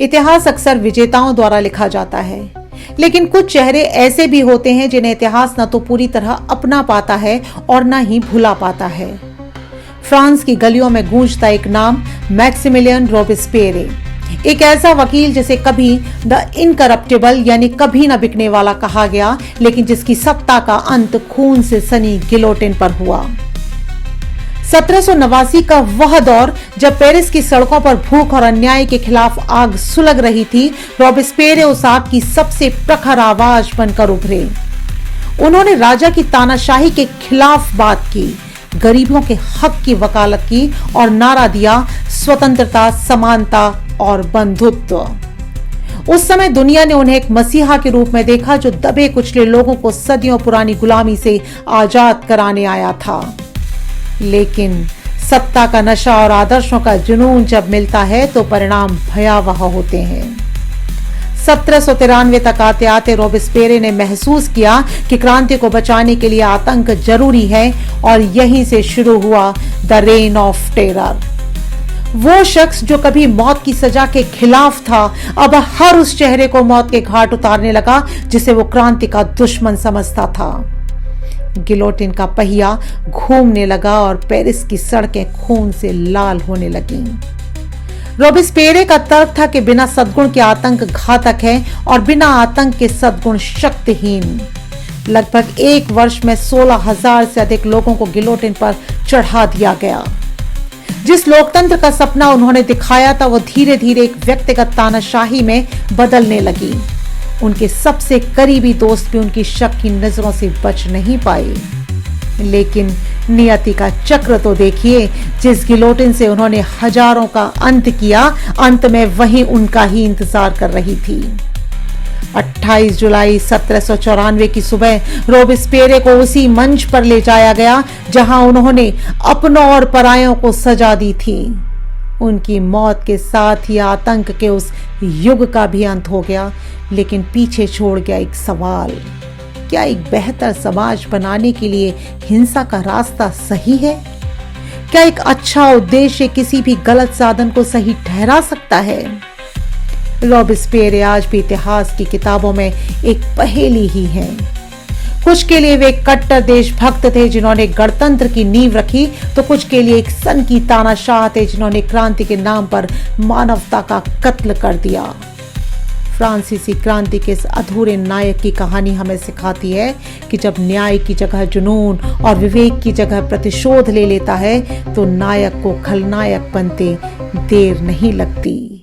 इतिहास अक्सर विजेताओं द्वारा लिखा जाता है, लेकिन कुछ चेहरे ऐसे भी होते हैं जिन्हें इतिहास न तो पूरी तरह अपना पाता है और न ही भुला पाता है। फ्रांस की गलियों में गूंजता एक नाम, मैक्सिमिलियन रॉबेस्पियरे, एक ऐसा वकील जिसे कभी द इनकरप्टेबल यानी कभी न बिकने वाला कहा गया, लेकिन जिसकी सत्ता का अंत खून से सनी गिलोटिन पर हुआ। 1789 का वह दौर जब पेरिस की सड़कों पर भूख और अन्याय के खिलाफ आग सुलग रही थी, रॉबेस्पियरे उस आग की सबसे प्रखर आवाज बनकर उभरे। उन्होंने राजा की तानाशाही के खिलाफ बात की, गरीबों के हक की वकालत की और नारा दिया, स्वतंत्रता, समानता और बंधुत्व। उस समय दुनिया ने उन्हें एक मसीहा के रूप में देखा जो दबे कुचले लोगों को सदियों पुरानी गुलामी से आजाद कराने आया था। लेकिन सत्ता का नशा और आदर्शों का जुनून जब मिलता है तो परिणाम भयावह होते हैं। 1793 तक आते आते रॉबेस्पियरे ने महसूस किया कि क्रांति को बचाने के लिए आतंक जरूरी है, और यहीं से शुरू हुआ द रेन ऑफ टेरर। वो शख्स जो कभी मौत की सजा के खिलाफ था, अब हर उस चेहरे को मौत के घाट उतारने लगा जिसे वो क्रांति का दुश्मन समझता था। गिलोटिन का पहिया घूमने लगा और पेरिस की सड़कें खून से लाल होने लगीं। रॉबेस्पियरे का तर्क था कि बिना सद्गुण के आतंक घातक है और बिना आतंक के सद्गुण शक्तिहीन। लगभग एक वर्ष में 16,000 से अधिक लोगों को गिलोटिन पर चढ़ा दिया गया। जिस लोकतंत्र का सपना उन्होंने दिखाया था, वो धीरे धीरे एक व्यक्तिगत तानाशाही में बदलने लगी। उनके सबसे करीबी दोस्त भी उनकी शक की नजरों से बच नहीं पाए। लेकिन नियति का चक्र तो देखिए, जिस गिलोटिन से उन्होंने हजारों का अंत किया, अंत में वही उनका ही इंतजार कर रही थी। 28 जुलाई 1794 की सुबह रॉबेस्पियरे को उसी मंच पर ले जाया गया जहां उन्होंने अपनों और परायों को सजा दी थी। उनकी मौत के साथ ही आतंक के उस युग का भी अंत हो गया, लेकिन पीछे छोड़ गया एक सवाल, क्या एक बेहतर समाज बनाने के लिए हिंसा का रास्ता सही है? क्या एक अच्छा उद्देश्य किसी भी गलत साधन को सही ठहरा सकता है? रॉबेस्पियरे आज भी इतिहास की किताबों में एक पहेली ही है। कुछ के लिए वे कट्टर देशभक्त थे जिन्होंने गणतंत्र की नींव रखी, तो कुछ के लिए एक सनकी तानाशाह थे जिन्होंने क्रांति के नाम पर मानवता का कत्ल कर दिया। फ्रांसीसी क्रांति के इस अधूरे नायक की कहानी हमें सिखाती है कि जब न्याय की जगह जुनून और विवेक की जगह प्रतिशोध ले लेता है, तो नायक को खलनायक बनते देर नहीं लगती।